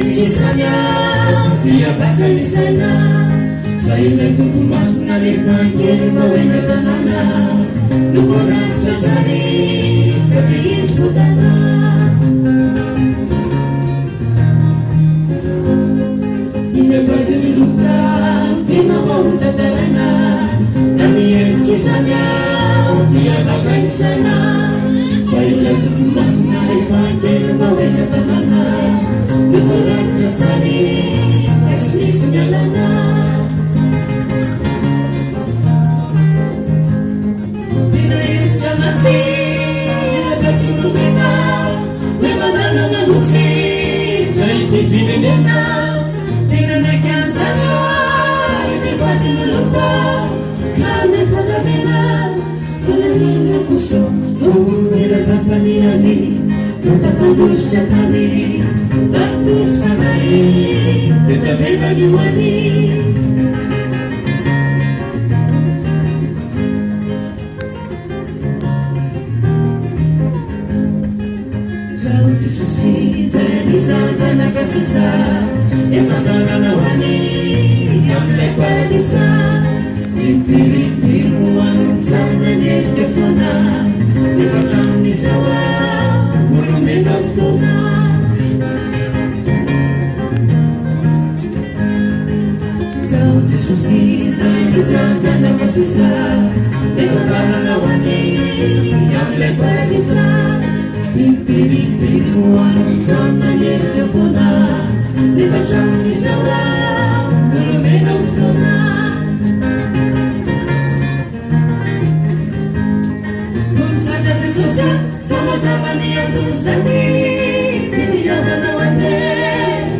efitrisanya dia bakany sana fa ilay tontomasina lefangely mahoena tanàna no voarakitra tsary ka dia indry fotana imevady miloka tena mahotantaraina na miefitrisanya dia bakany sana fa ilay tontomasina lefangely mahoena tanàna no voarakitra tsary ka tsy misy mialana Matsira bakinumena Wemanana manusi Zaiti firenena Tinana kansana Iti pati nuluta Kane kadavena Fulanina kuso Umira vantaniani Nota fandus chatani Taktus fanai Teta vena diwani Zana kasisa Emadana wani Yamle paradisa Impiri-piru anunsana Nertefona Nefacani sawa Monumento ftona Sauti susi Zana kasisa Emadana wani Yamle paradisa Impiri-piru anunsana Nertefona Nefacani sawa Monumento ftona Kunsana tsesosa Famazavani atusani Fidiyavana wate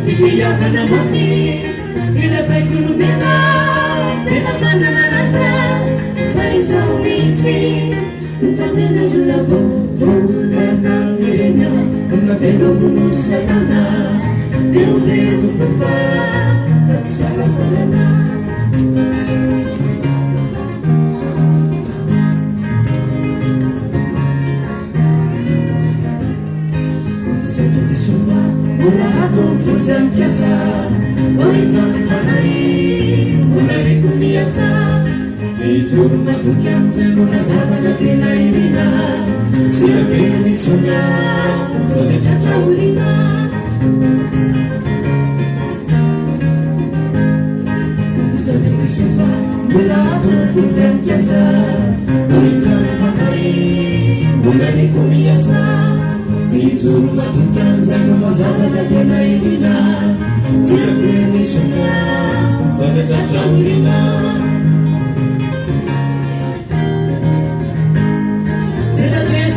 Fidiyavana mami Ilapai kulumena Tena mana lalata Saisa umici Nutantena julavo Unganang irenya Ungateno funusatana Deule kutufa Tatsara salana Kunsata tisufa Mula konfuzan kiasa Oitan fanai Mula rikumiasa Ijur matukian Zemuna sabana tina irina Sia birni tsunya Sone caca urina Kunsata tisufa Mula konfuzan kiasa Oitan fanai Mula rikumiasa Ijur matukian Zemuna sabana tina irina Sia birni tsunya Sone caca urina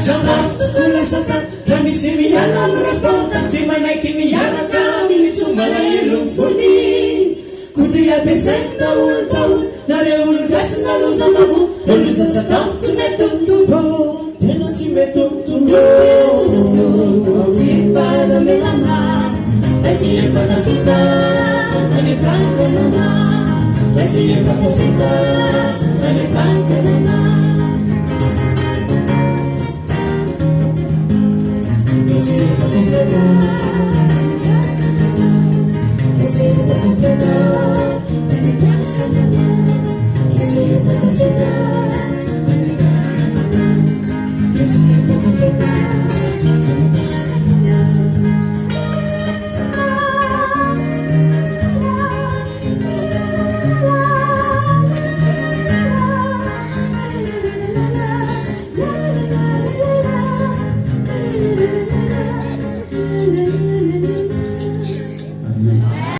Jamafta tulasaka Ramisi miyala marafota Timanaki miyaraka Militsumala ilong funi Kutia pesenta ultaun Nare ulgats na lusa mamu Lusa sa tam Tsumetuntubo Tena simetuntubo Tena tusasyo Kifara melana Rachiye fatasita Nanetan kanana Rachiye fatasita Nanetan kanana Rachiye fatasita